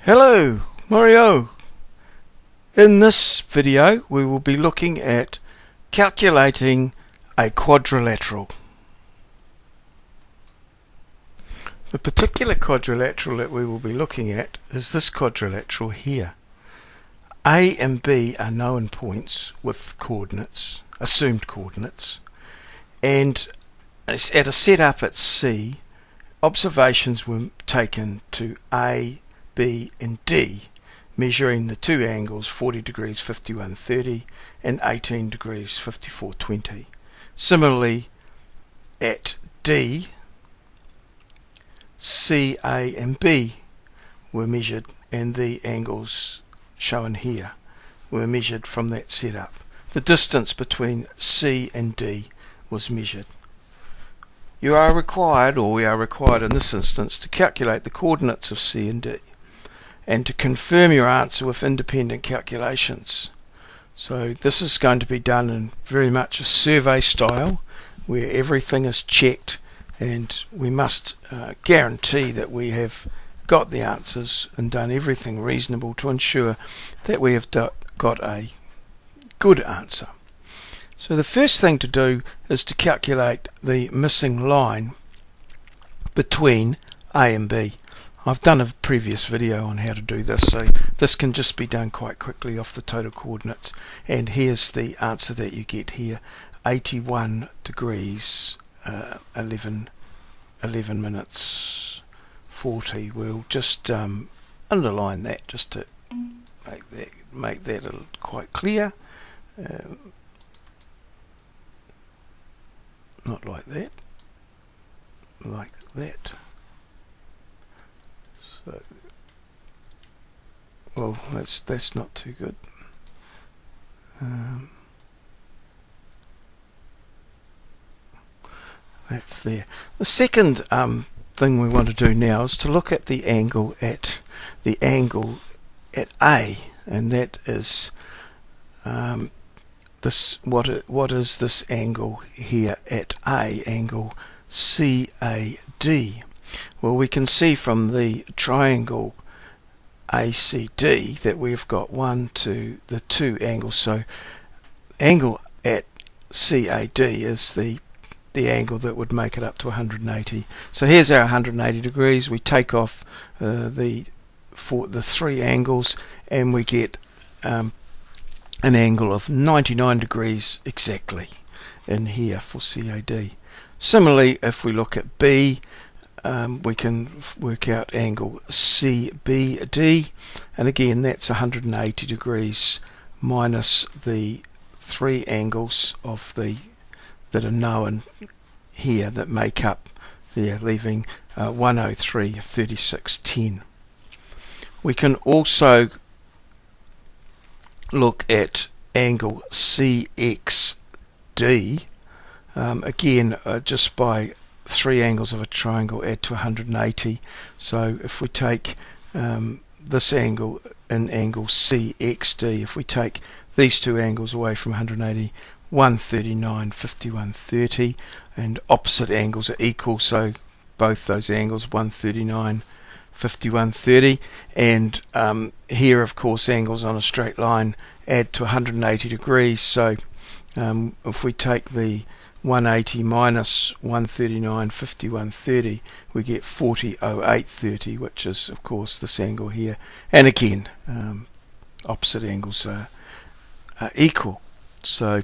Hello, maurieo. In this video we will be looking at calculating a quadrilateral. The particular quadrilateral that we will be looking at is this quadrilateral here. A and B are known points with coordinates, assumed coordinates, and at a setup at C, observations were taken to A, B and D, measuring the two angles 40 degrees 5130 and 18 degrees 5420. Similarly, at D, C, A and B were measured, and the angles shown here were measured from that setup. The distance between C and D was measured. You are required, or we are required in this instance, to calculate the coordinates of C and D and to confirm your answer with independent calculations. So this is going to be done in very much a survey style, where everything is checked and we must guarantee that we have got the answers and done everything reasonable to ensure that we have got a good answer. So the first thing to do is to calculate the missing line between A and B. I've done a previous video on how to do this, so this can just be done quite quickly off the total coordinates. And here's the answer that you get here: 81 degrees 11 minutes 40. We'll just underline that just to make that quite clear. Not like that, like that. So, well, that's not too good. That's there. The second thing we want to do now is to look at the angle at A, and that is this. What is this angle here at A? Angle CAD. Well, we can see from the triangle ACD that we've got the two angles. So angle at CAD is the angle that would make it up to 180. So here's our 180 degrees. We take off the three angles and we get an angle of 99 degrees exactly in here for CAD. Similarly, if we look at B, we can work out angle CBD, and again that's 180 degrees minus the three angles that are known here that make up there, leaving 103, 36, 10. We can also look at angle CXD, again just by three angles of a triangle add to 180. So if we take this angle and angle CXD, if we take these two angles away from 180, 139, 51, 30, and opposite angles are equal, so both those angles 139, 51, 30, and here of course angles on a straight line add to 180 degrees. So if we take the 180 minus 139, 51, 30, we get 40, 08, 30, which is of course this angle here, and again opposite angles are equal. So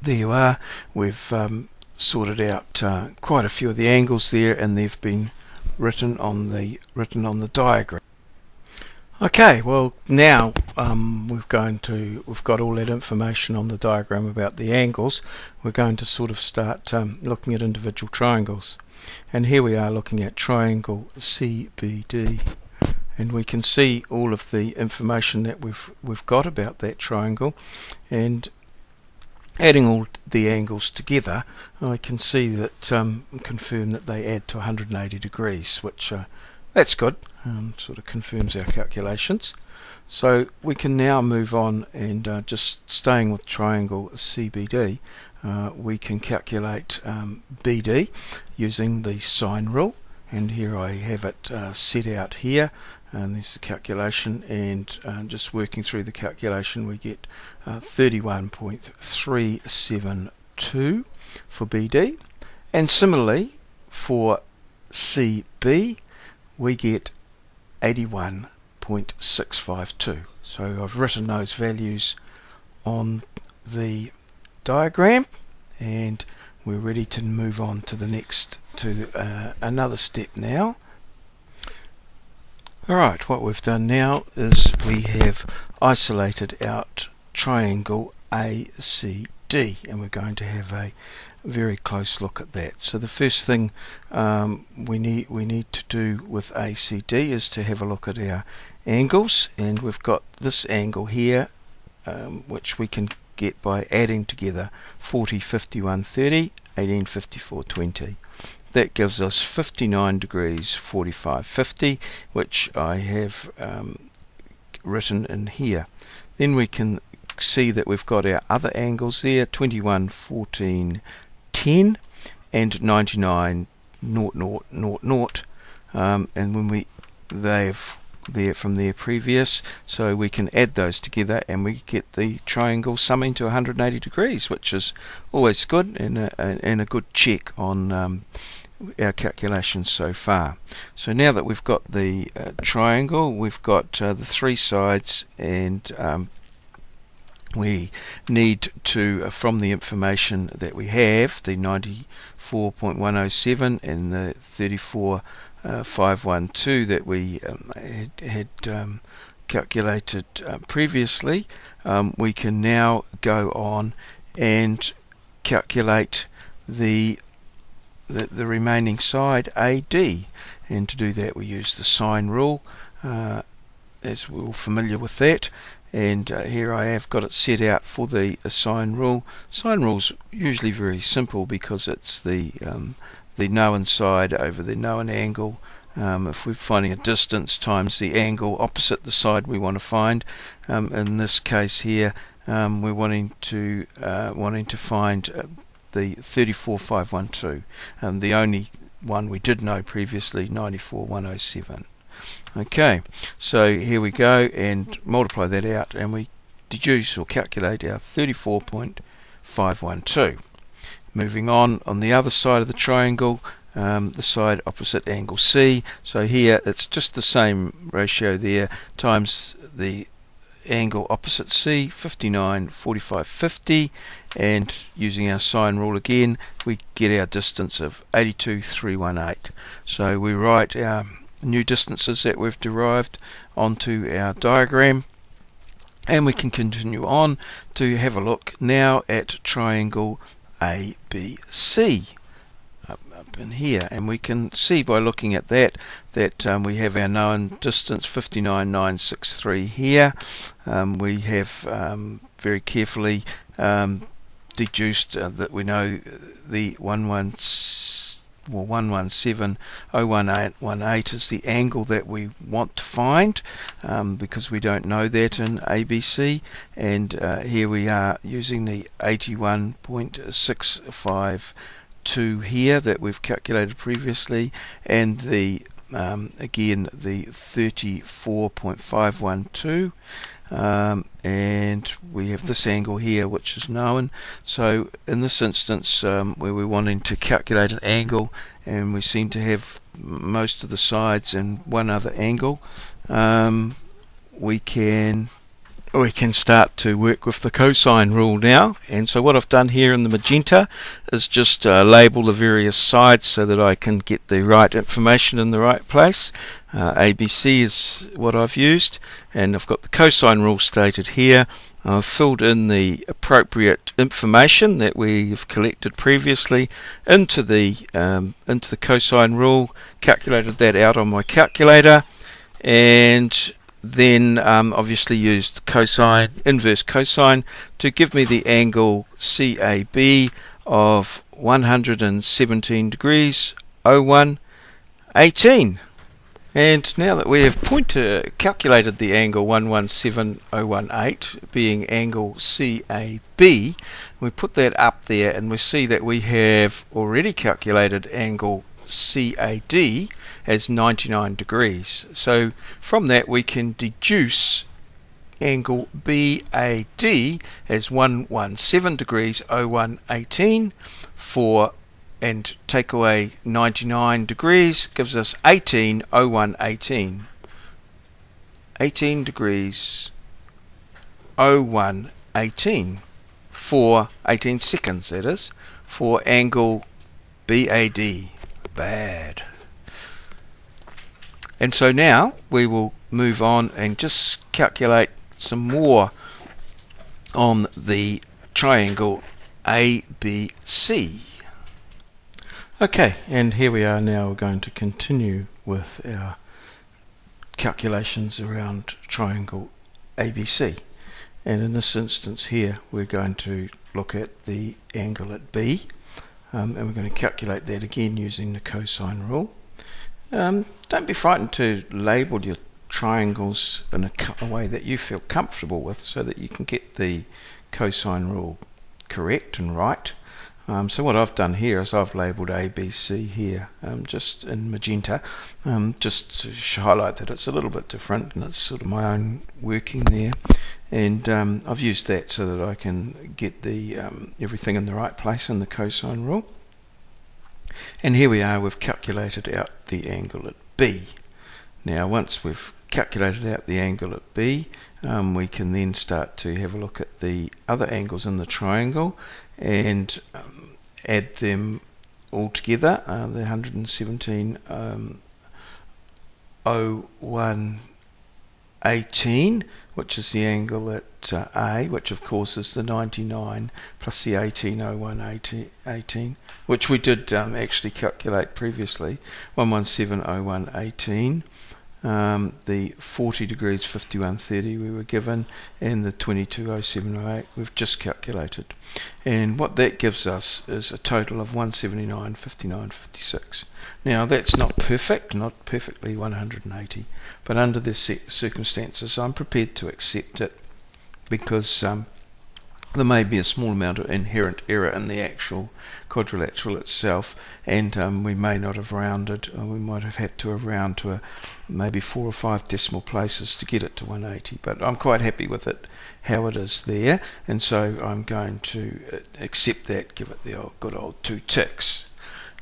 there you are. We've sorted out quite a few of the angles there, and they've been written on the diagram. Okay, well now we've got all that information on the diagram about the angles. We're going to sort of start looking at individual triangles, and here we are looking at triangle CBD, and we can see all of the information that we've got about that triangle, and adding all the angles together I can see that confirm that they add to 180 degrees, which that's good. Sort of confirms our calculations. So we can now move on, and just staying with triangle CBD, we can calculate BD using the sine rule, and here I have it set out here. and there's the calculation, and just working through the calculation we get 31.372 for BD, and similarly for CB we get 81.652. So I've written those values on the diagram, and we're ready to move on to the next, another step now. Alright, what we've done now is we have isolated our triangle ACD, and we're going to have a very close look at that. So the first thing we need to do with ACD is to have a look at our angles, and we've got this angle here which we can get by adding together 40, 51, 30, 18, 54, 20. That gives us 59 degrees 45, 50, which I have written in here. Then we can see that we've got our other angles there, 21, 14, 10 and 99, 0, 0, 0, 0. And when they've there from their previous, so we can add those together and we get the triangle summing to 180 degrees, which is always good and a good check on our calculations so far. So now that we've got the triangle, we've got the three sides, and we need to, from the information that we have, the 94.107 and the 34.512 that we had calculated previously, we can now go on and calculate the remaining side AD, and to do that we use the sine rule, as we're all familiar with that. And here I have got it set out for the sine rule. Sine rule's usually very simple because it's the known side over the known angle. If we're finding a distance times the angle opposite the side we want to find. In this case here, we're wanting to find the 34.512, the only one we did know previously, 94.107. Okay, so here we go and multiply that out, and we deduce or calculate our 34.512. Moving on the other side of the triangle, the side opposite angle C. So here it's just the same ratio there times the angle opposite C, 59, 45, 50, and using our sine rule again, we get our distance of 82,318. So we write our new distances that we've derived onto our diagram, and we can continue on to have a look now at triangle ABC up in here, and we can see by looking at that we have our known distance 59,963 here. We have very carefully deduced that we know the 117.018 is the angle that we want to find, because we don't know that in ABC, and here we are using the 81.652 here that we've calculated previously, and the again the 34.512, and we have this angle here which is known. So in this instance, where we're wanting to calculate an angle and we seem to have most of the sides and one other angle, we can start to work with the cosine rule now. And so what I've done here in the magenta is just label the various sides so that I can get the right information in the right place. ABC is what I've used, and I've got the cosine rule stated here. I've filled in the appropriate information that we've collected previously into the cosine rule, calculated that out on my calculator, and then obviously used inverse cosine to give me the angle CAB of 117 degrees 01 18. And now that we have calculated the angle 117.018 being angle CAB, we put that up there and we see that we have already calculated angle CAD as 99 degrees. So from that we can deduce angle BAD as 117 degrees 0118 and take away 99 degrees gives us 18:0118. 18 degrees 0118 for 18 seconds, that is, for angle BAD. Bad. And so now we will move on and just calculate some more on the triangle ABC. Okay, and here we are now. We're going to continue with our calculations around triangle ABC. And in this instance here, we're going to look at the angle at B, and we're going to calculate that again using the cosine rule. Don't be frightened to label your triangles in a way that you feel comfortable with so that you can get the cosine rule correct and right. So what I've done here is I've labelled ABC here just in magenta, just to highlight that it's a little bit different and it's sort of my own working there, and I've used that so that I can get the everything in the right place in the cosine rule. And here we are, we've calculated out the angle at B. Now once we've calculated out the angle at B, we can then start to have a look at the other angles in the triangle and add them all together. The 117:0118, which is the angle at A, which of course is the 99 plus the 18:0118, which we did actually calculate previously. 117:0118, the 40 degrees 51:30 we were given, and the 22:07:08 we've just calculated, and what that gives us is a total of 179:59:56. Now that's not perfect, not perfectly 180, but under the circumstances I'm prepared to accept it, because there may be a small amount of inherent error in the actual quadrilateral itself, and we may not have rounded, or we might have had to have round to maybe 4 or 5 decimal places to get it to 180, but I'm quite happy with it how it is there, and so I'm going to accept that, give it the good old 2 ticks.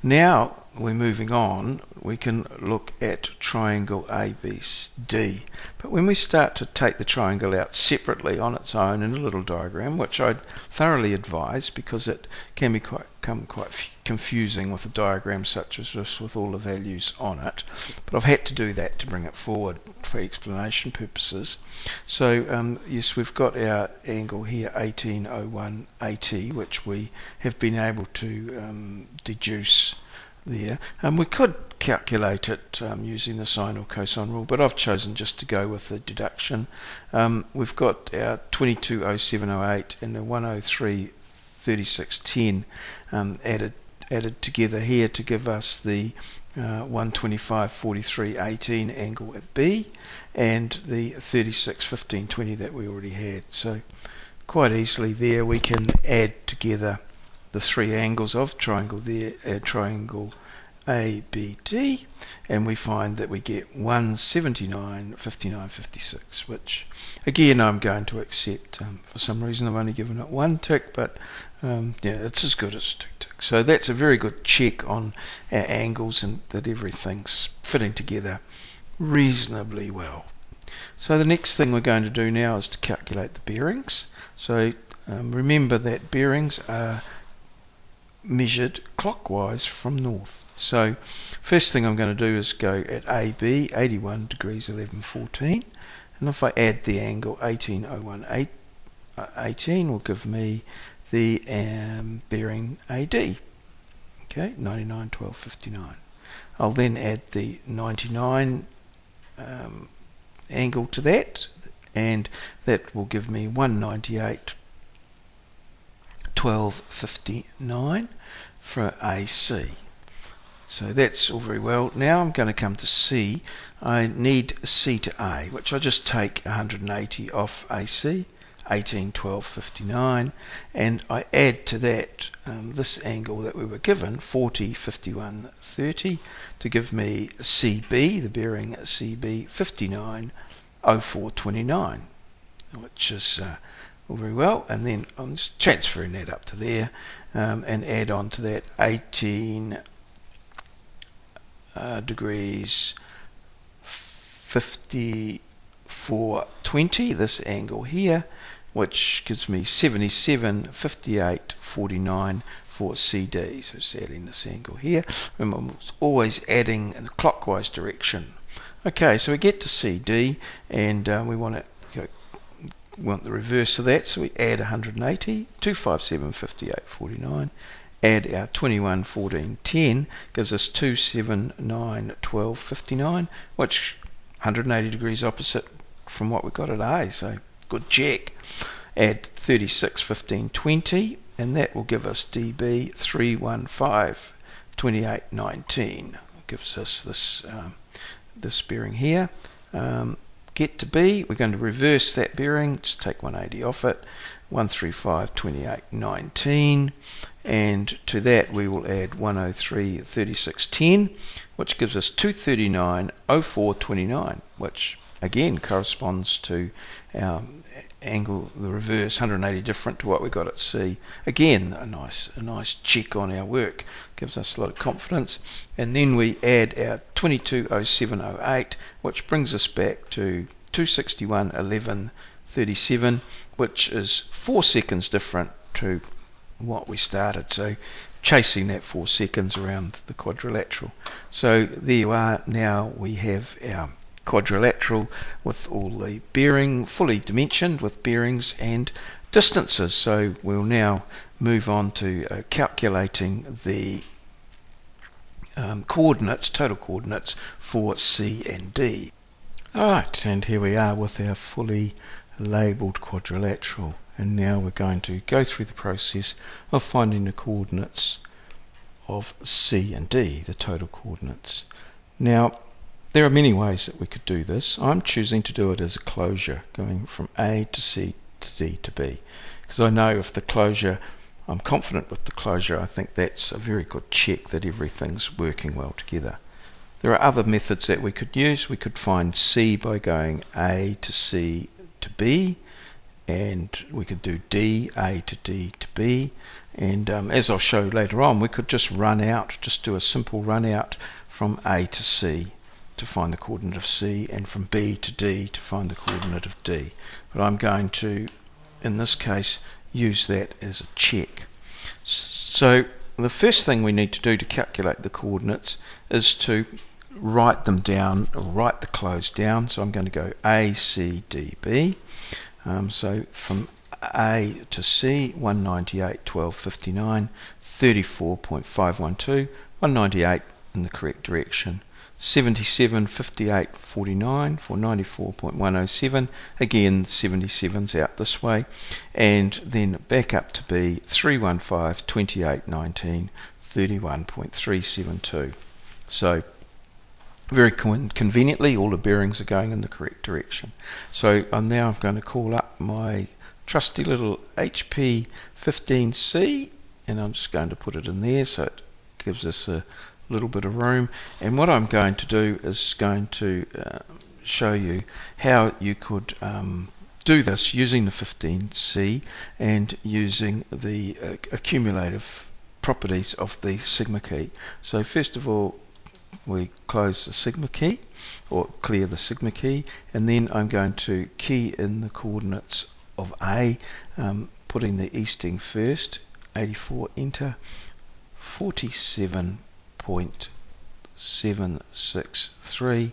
Now we're moving on, we can look at triangle ABD, but when we start to take the triangle out separately on its own in a little diagram, which I'd thoroughly advise because it can become quite confusing with a diagram such as this with all the values on it, but I've had to do that to bring it forward for explanation purposes. So yes, we've got our angle here 18:0180, which we have been able to deduce there. We could calculate it using the sine or cosine rule, but I've chosen just to go with the deduction. We've got our 22:07:08 and the 103:36:10 added together here to give us the 125:43:18 angle at B and the 36:15:20 that we already had. So quite easily there we can add together the 3 angles of triangle there, triangle ABD, and we find that we get 179:59:56, which again I'm going to accept. For some reason I've only given it 1 tick, but yeah, it's as good as 2 ticks. So that's a very good check on our angles and that everything's fitting together reasonably well. So the next thing we're going to do now is to calculate the bearings. So remember that bearings are measured clockwise from north. So first thing I'm going to do is go at AB, 81 degrees 11:14, and if I add the angle 18:01:18 will give me the bearing AD, okay, 99:12:59. I'll then add the 99 angle to that, and that will give me 198:12:59 for AC. So that's all very well. Now I'm going to come to C. I need C to A, which I just take 180 off AC. 18, 12, 59, and I add to that this angle that we were given, 40, 51, 30, to give me CB, the bearing CB, 59, 04, 29, which is all very well. And then I'm just transferring that up to there, and add on to that 18 degrees 54.20, this angle here, which gives me 77, 58, 49 for CD. So just adding this angle here. Remember, I'm always adding in the clockwise direction. Okay, so we get to CD, and we want the reverse of that, so we add 180, 257, 58, 49. Add our 21, 14, 10, gives us 2, 7, 9, 12, 59, which 180 degrees opposite from what we got at A, so good check. Add 36, 15, 20, and that will give us DB 315, 28, 19. It gives us this bearing here. Get to B, we're going to reverse that bearing, just take 180 off it, 135, 28, 19, and to that we will add 103, 36, 10, which gives us 239, 04, 29, which again corresponds to our angle, the reverse, 180 different to what we got at C. Again, a nice check on our work, gives us a lot of confidence. And then we add our 22, 07, 08, which brings us back to 261, 11, 37, which is 4 seconds different to what we started. So chasing that 4 seconds around the quadrilateral. So there you are. Now we have our quadrilateral with all the bearing fully dimensioned with bearings and distances. So we'll now move on to calculating the coordinates, total coordinates for C and D. Alright, and here we are with our fully labelled quadrilateral, and now we're going to go through the process of finding the coordinates of C and D, the total coordinates. Now there are many ways that we could do this. I'm choosing to do it as a closure, going from A to C to D to B, because I know if the closure, I'm confident with the closure, I think that's a very good check that everything's working well together. There are other methods that we could use. We could find C by going A to C to B, and we could do D, A to D to B, and as I'll show later on, we could just do a simple run out from A to C to find the coordinate of C, and from B to D to find the coordinate of D. But I'm going to, in this case, use that as a check. So the first thing we need to do to calculate the coordinates is to write them down, or write the close down. So I'm going to go A, C, D, B. So from A to C, 198, 12, 59, 34.512, 198 in the correct direction. 77, 58, 49 for 94.107. Again, 77's out this way. And then back up to B, 315, 28, 19, 31.372. So very conveniently, all the bearings are going in the correct direction. So I'm now going to call up my trusty little HP 15C, and I'm just going to put it in there so it gives us a little bit of room. And what I'm going to do is going to show you how you could do this using the 15C and using the accumulative properties of the sigma key. So first of all, we close the sigma key, or clear the sigma key, and then I'm going to key in the coordinates of A, putting the easting first, 84, enter, 47.763,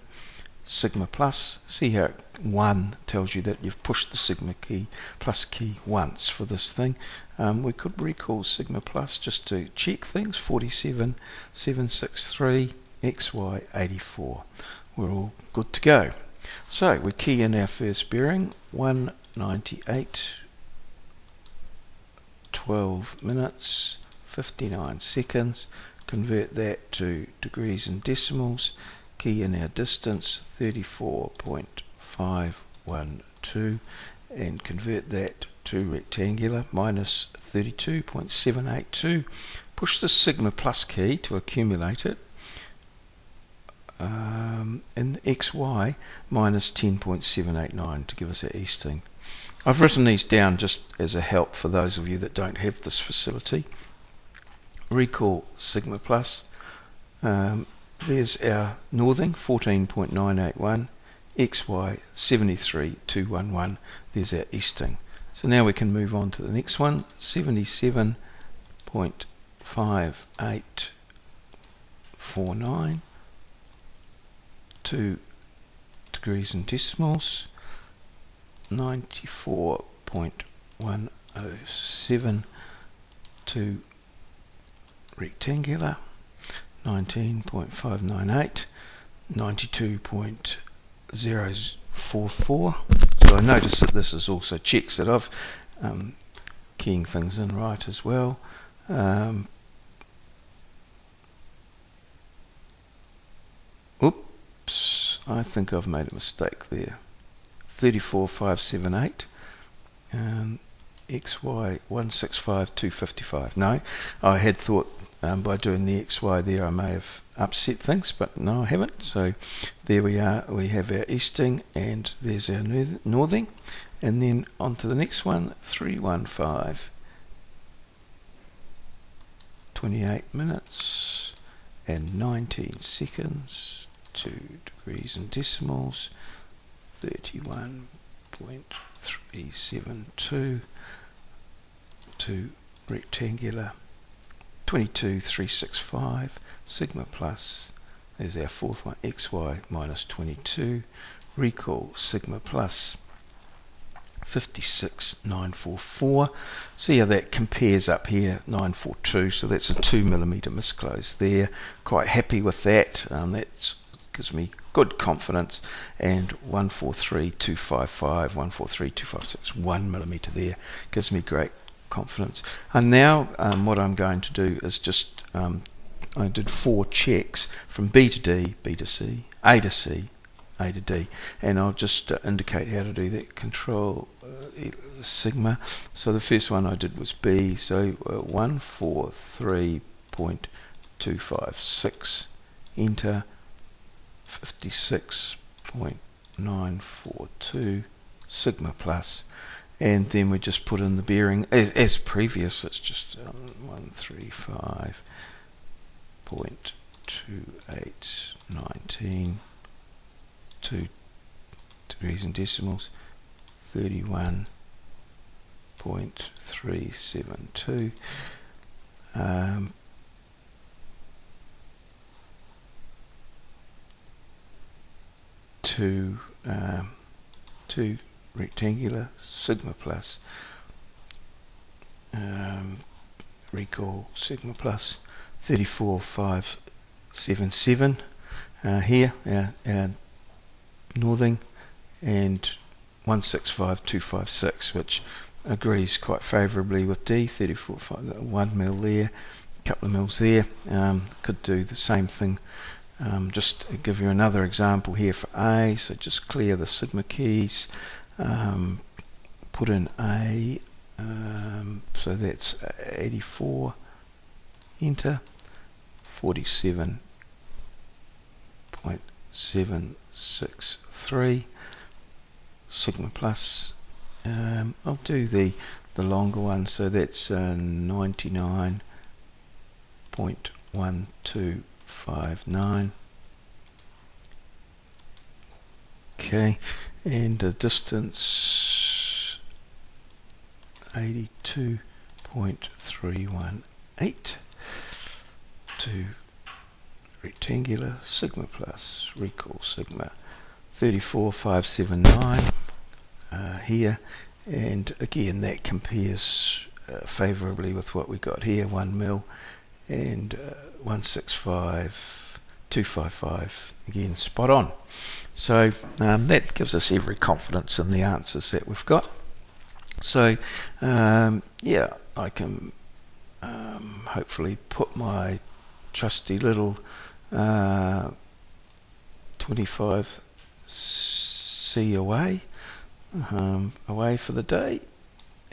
sigma plus. See how 1 tells you that you've pushed the sigma key plus key once for this thing. We could recall sigma plus just to check things, 47.763, XY 84. We're all good to go. So we key in our first bearing, 198, 12 minutes, 59 seconds. Convert that to degrees and decimals. Key in our distance, 34.512, and convert that 2 rectangular minus 32.782. Push the sigma plus key to accumulate it. In XY minus 10.789 to give us our easting. I've written these down just as a help for those of you that don't have this facility. Recall sigma plus. There's our northing 14.981, XY 73.211. There's our easting. So now we can move on to the next one, 77.5849. 2 degrees and decimals, 94.107, 2 rectangular, 19.598, 92.044. So I notice that this is also checks that I've keying things in right as well. Oops, I think I've made a mistake there. 34.578, XY 165.255. No, I had thought by doing the XY there I may have upset things, but no, I haven't. So there we are. We have our easting, and there's our northing, and then on to the next one, 315. 28 minutes and 19 seconds, 2 degrees and decimals, 31.372, 2 rectangular, 22.365, sigma plus, there's our fourth one, XY minus 22, recall sigma plus, 56.944. See how that compares up here, 942, so that's a 2mm misclose there. Quite happy with that. That gives me good confidence. And 143.255, 143.256, 1mm there, gives me great confidence. And now what I'm going to do is just, I did 4 checks from B to D, B to C, A to C, A to D, and I'll just indicate how to do that. Control sigma. So the first one I did was B, so 143.256, enter, 56.942, sigma plus, and then we just put in the bearing as previous. It's just 135.2819, 2 degrees and decimals, 31.372, two rectangular, sigma plus, recall sigma plus, 34.577 here, our northing, and 165.256, which agrees quite favourably with D. 34.5, 1 mil there, a couple of mils there. Could do the same thing. Just give you another example here for A. So just clear the sigma keys, put in A, so that's 84, enter, 47.763, sigma plus. I'll do the longer one, so that's 99.1259. Okay, and the distance 82.318, to rectangular, sigma plus, recall sigma, 34.579 here, and again that compares favourably with what we got here, 1 mil, and 165.255, again spot on. So that gives us every confidence in the answers that we've got. So yeah, I can hopefully put my trusty little 25C away for the day,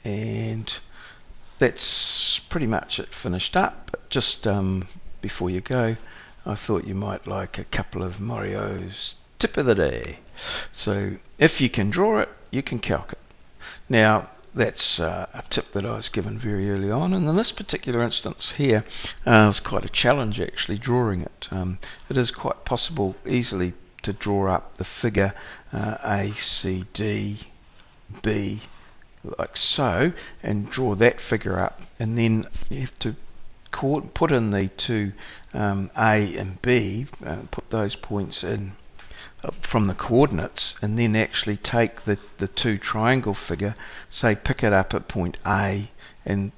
and that's pretty much it finished up. But just before you go, I thought you might like a couple of Maurieo's tip of the day. So if you can draw it, you can calc it. Now that's a tip that I was given very early on, and in this particular instance here, it was quite a challenge actually drawing it. It is quite possible easily to draw up the figure A, C, D, B, like so, and draw that figure up, and then you have to put in the two A and B, put those points in from the coordinates, and then actually take the two triangle figure, say pick it up at point A and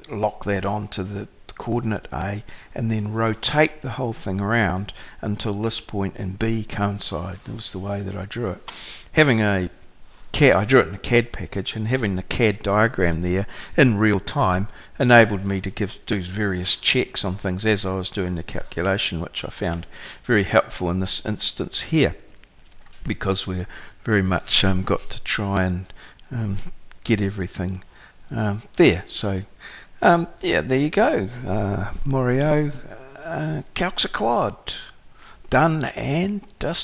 lock that onto the coordinate A, and then rotate the whole thing around until this point and B coincide. That was the way that I drew it. I drew it in a CAD package, and having the CAD diagram there in real time enabled me to do various checks on things as I was doing the calculation, which I found very helpful in this instance here, because we're very much got to try and get everything there. So yeah, there you go. Maurieo, CALCS A Quad, done and dusted.